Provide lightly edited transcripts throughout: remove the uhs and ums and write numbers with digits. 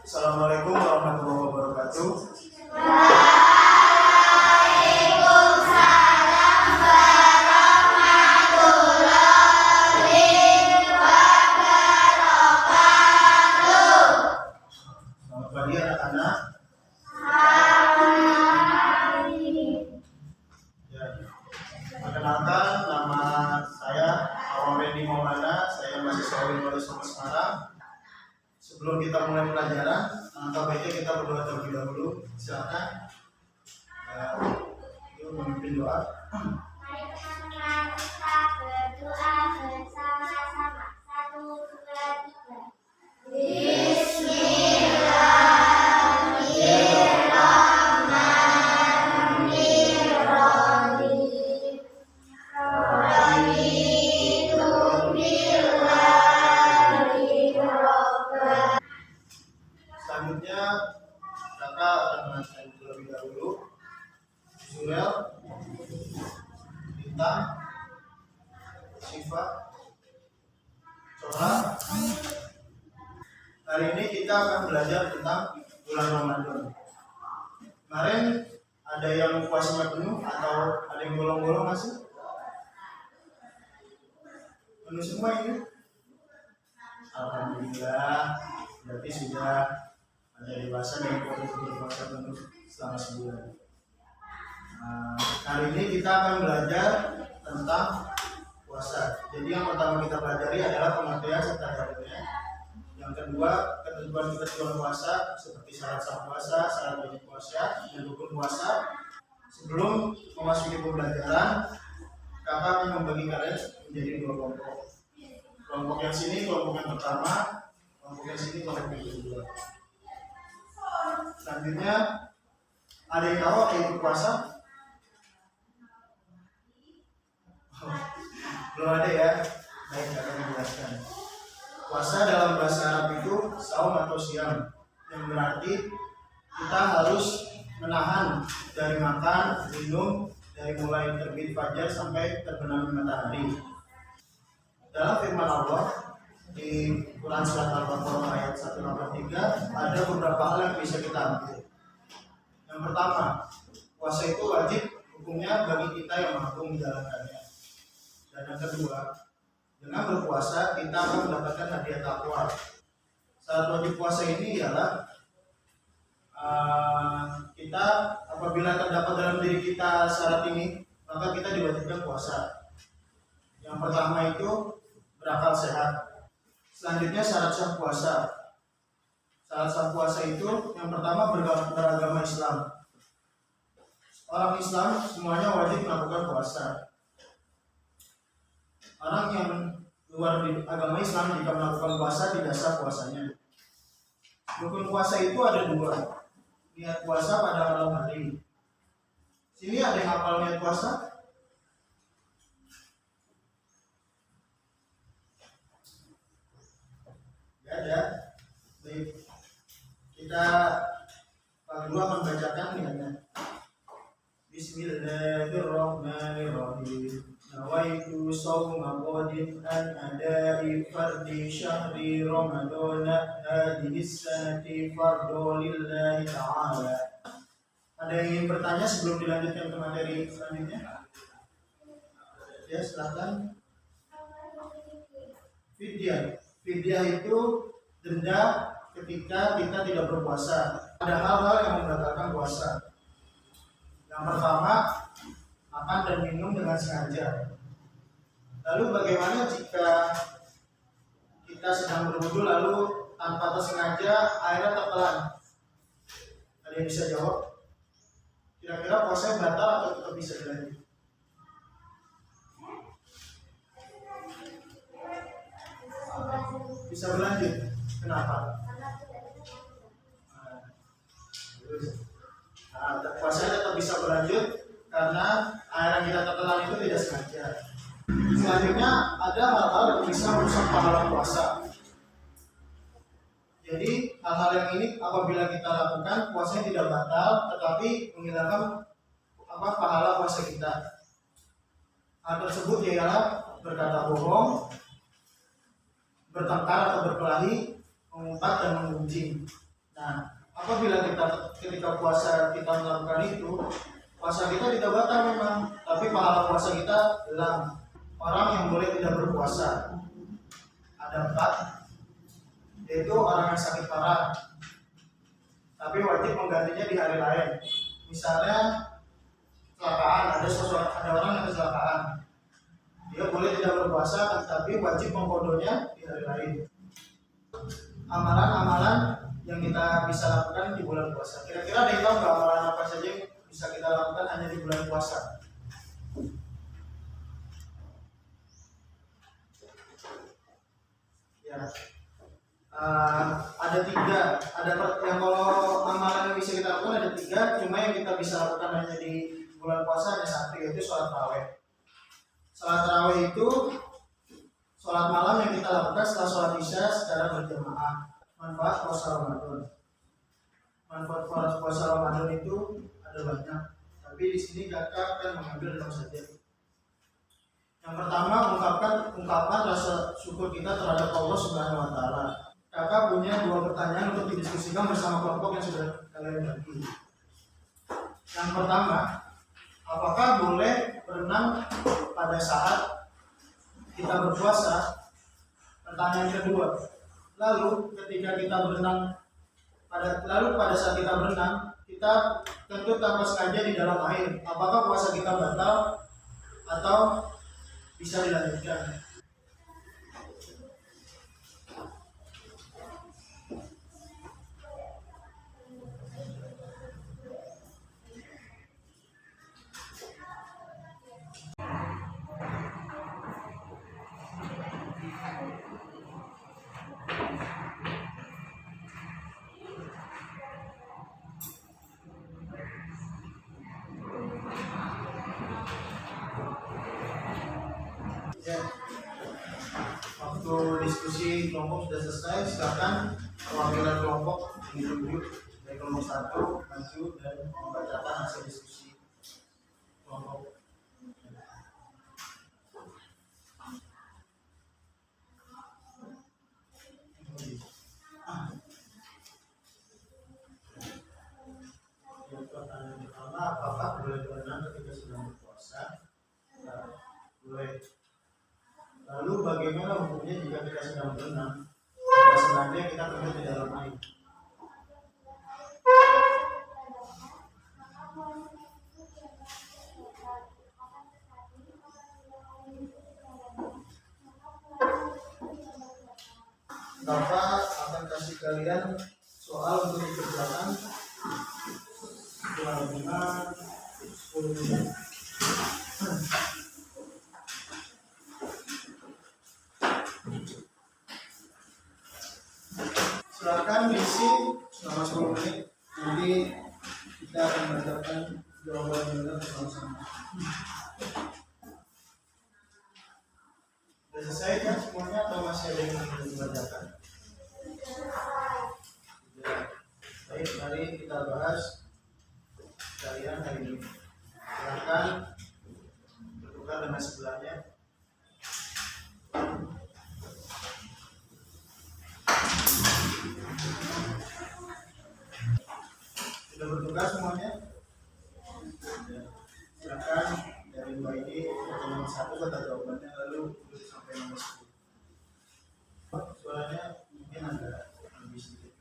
Assalamualaikum warahmatullahi wabarakatuh. Selamat pagi anak-anak. Ya, perkenalkan nama saya Awamedi Maulana. Saya mahasiswa Universitas Semarang. Sebelum kita mulai pelajaran, alangkah baiknya kita berdoa terlebih dahulu. Silakan. Yuk memimpin doa. Mari teman-teman kita berdoa bersama-sama. 1, 2, 3. Selanjutnya kakak akan mengajarkan terlebih dahulu Surel, Bintang, Syifa, Cora. Hari ini kita akan belajar tentang bulan Ramadan. Kemarin ada yang puasanya penuh atau ada yang bolong-bolong masih? Penuh semua ini? Alhamdulillah, berarti sudah ada dewasa dan boleh berpuasa penuh selama sebulan. Hari ini kita akan belajar tentang puasa. Jadi yang pertama kita pelajari adalah pengertian serta dalilnya. Yang kedua, ketentuan puasa seperti syarat sah puasa, syarat wajib puasa, dan rukun puasa. Sebelum memasuki pembelajaran, kakak akan membagi kalian menjadi dua kelompok. Kelompok yang sini, kelompok yang pertama, kelompok yang sini, kelompok yang kedua. Selanjutnya, ada yang tahu apa itu puasa? Belum ada ya? Baik, akan menjelaskan. Puasa dalam bahasa Arab itu saum atau siam, yang berarti kita harus menahan dari makan, minum, dari mulai terbit fajar sampai terbenamnya matahari. Dalam firman Allah di Quran Surat Al-Baqarah ayat 183 ada beberapa hal yang bisa kita ambil. Yang pertama, puasa itu wajib hukumnya bagi kita yang mampu menjalankannya. Dan yang kedua, dengan berpuasa kita akan mendapatkan hadiah takwa. Syarat wajib puasa ini ialah kita apabila terdapat dalam diri kita syarat ini, maka kita diwajibkan puasa. Yang pertama itu berakal sehat. Selanjutnya syarat sah puasa. Syarat sah puasa itu yang pertama beragama Islam. Orang Islam semuanya wajib melakukan puasa. Orang yang luar dari agama Islam jika melakukan puasa tidak sah puasanya. Rukun puasa itu ada dua. Niat puasa pada malam hari. Sini ada yang hafal niat puasa? Tidak ada. Baik. Kita Pak Guru akan bacakan niatnya. Bismillahirrahmanirrahim. Nawaitu sawma qadin an adai fardi syahri ramadana hadhihi sanati fardu lillahi ta'ala. Ada yang ingin bertanya sebelum dilanjutkan ke materi selanjutnya? Ya, silakan. Fidyah itu denda ketika kita tidak berpuasa. Ada hal-hal yang membatalkan puasa. Yang pertama, makan dan minum dengan sengaja. Lalu bagaimana jika kita sedang berwudu lalu tanpa tersengaja airnya tertelan? Ada yang bisa jawab? Kira-kira puasa batal atau tetap bisa dilanjut? Bisa berlanjut. Kenapa? Puasanya tetap bisa berlanjut karena air yang kita tertelan itu tidak sengaja. Selanjutnya ada hal-hal yang bisa merusak pahala puasa. Jadi hal-hal yang ini apabila kita lakukan puasanya tidak batal, tetapi menghilangkan pahala puasa kita. Hal tersebut ialah berkata bohong, bertengkar atau berkelahi, mengumpat dan menggunjing. Nah, apabila ketika puasa kita melakukan itu, puasa kita tidak batal memang, tapi pahala puasa kita hilang. Orang yang boleh tidak berpuasa ada 4, yaitu orang yang sakit parah, tapi wajib menggantinya di hari lain. Misalnya kecelakaan, ada orang yang kecelakaan, dia boleh tidak berpuasa, tapi wajib mengkodonya di hari lain. Amalan-amalan yang kita bisa lakukan di bulan puasa. Kira-kira ada yang tahu nggak amalan apa saja yang bisa kita lakukan hanya di bulan puasa? Ya, ada 3. Ada yang kalau amalan yang bisa kita lakukan ada 3, cuma yang kita bisa lakukan hanya di bulan puasa ada 1, yaitu sholat tarawih. Sholat tarawih itu sholat malam yang kita lakukan setelah sholat isya secara berjamaah. Manfaat puasa Ramadan. Manfaat puasa Ramadan itu ada banyak, tapi di sini kakak akan mengambil 6 saja. Yang pertama, ungkapan rasa syukur kita terhadap Allah Subhanahu wa taala. Kakak punya 2 pertanyaan untuk didiskusikan bersama kelompok yang sudah kalian bagi. Yang pertama, apakah boleh berenang pada saat kita berpuasa? Pertanyaan kedua, lalu ketika kita berenang pada saat kita berenang, kita tentu tanpa sengaja di dalam air, apakah puasa kita batal atau bisa dilanjutkan? Ya, waktu diskusi kelompok sudah selesai. Silakan perwakilan kelompok ditunjuk dari kelompok 1 maju dan membacakan hasil diskusi kelompok. Pertanyaan pertama, apakah boleh berenang ketika sedang berpuasa? Ya, boleh. Lalu bagaimana hukumnya jika kita sedang berenang, pada sengaja kita terjun di dalam air? Bapak akan kasih kalian soal untuk dikerjakan selama 10 menit. Silakan diisi selama 10 menit. Nanti kita akan bacakan jawaban-jawaban bersama-sama. Sudah selesai kan semuanya atau masih ada yang ingin dibacakan? Baik, mari kita bahas kalian hari ini. Silakan bertukar dengan sebelahnya. Sudah bertukar semuanya? Silakan dari dua ini nomor 1 kata jawabannya, lalu tulis sampai nomor 10. Suaranya mungkin agak lebih sedikit.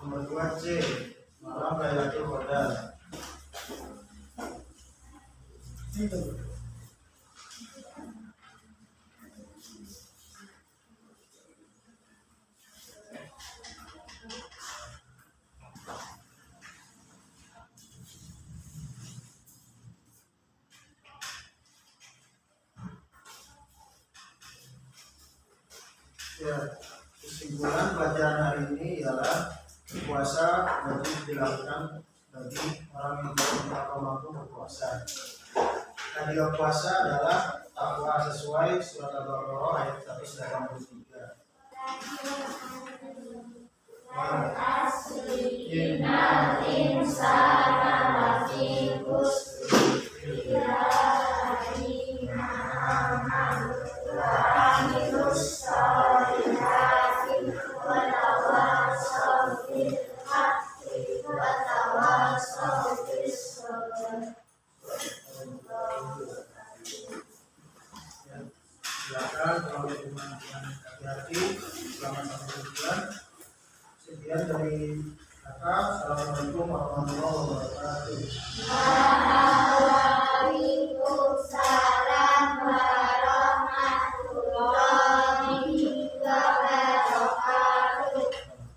Nomor 2 C, malam Lailatul Qadar. Itu. Ya, kesimpulan pelajaran hari ini ialah puasa wajib dilakukan bagi orang yang tidak mampu berpuasa. Hadiah puasa adalah takwa sesuai surat Al-Baqarah ayat 183. Wal asri innal insana lafi khusr Silakan kalau dengan hati-hati selama 1 bulan. Sekian dari kakak. Assalamualaikum warahmatullahi wabarakatuh.